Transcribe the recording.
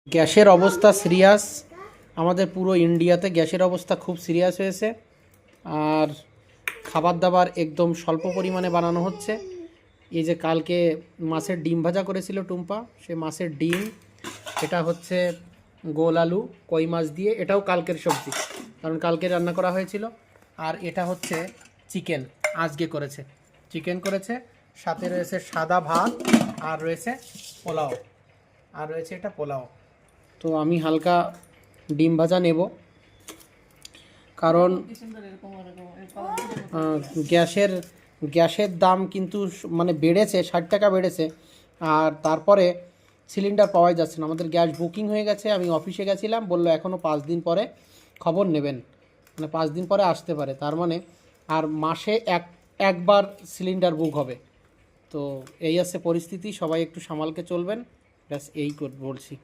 গ্যাসের অবস্থা সিরিয়াস। আমাদের পুরো ইন্ডিয়াতে গ্যাসের অবস্থা খুব সিরিয়াস হয়েছে। আর খাবার দাবার একদম স্বল্প পরিমাণে বানানো হচ্ছে। এই যে কালকে মাছের ডিম ভাজা করেছিল টুম্পা, সে মাছের ডিম, এটা হচ্ছে গোল আলু কই মাছ দিয়ে, এটাও কালকের সবজি, কারণ কালকে রান্না করা হয়েছিল। আর এটা হচ্ছে চিকেন, আজকে করেছে, চিকেন করেছে, সাথে রয়েছে সাদা ভাত, আর রয়েছে পোলাও, আর রয়েছে এটা পোলাও। তো আমি হালকা ডিম ভাজা নেব, কারণ গ্যাসের গ্যাসের দাম কিন্তু মানে বেড়েছে, 60 টাকা বেড়েছে। আর তারপরে সিলিন্ডার পাওয়াই যাচ্ছে না। আমাদের গ্যাস বুকিং হয়ে গেছে, আমি অফিসে গেছিলাম, বললো এখনও 5 দিন পরে খবর নেবেন, মানে 5 দিন পরে আসতে পারে, তার মানে আর মাসে একবার সিলিন্ডার বুক হবে। তো এই আছে পরিস্থিতি, সবাই একটু সামালকে চলবেন, ব্যাস এই বলছি।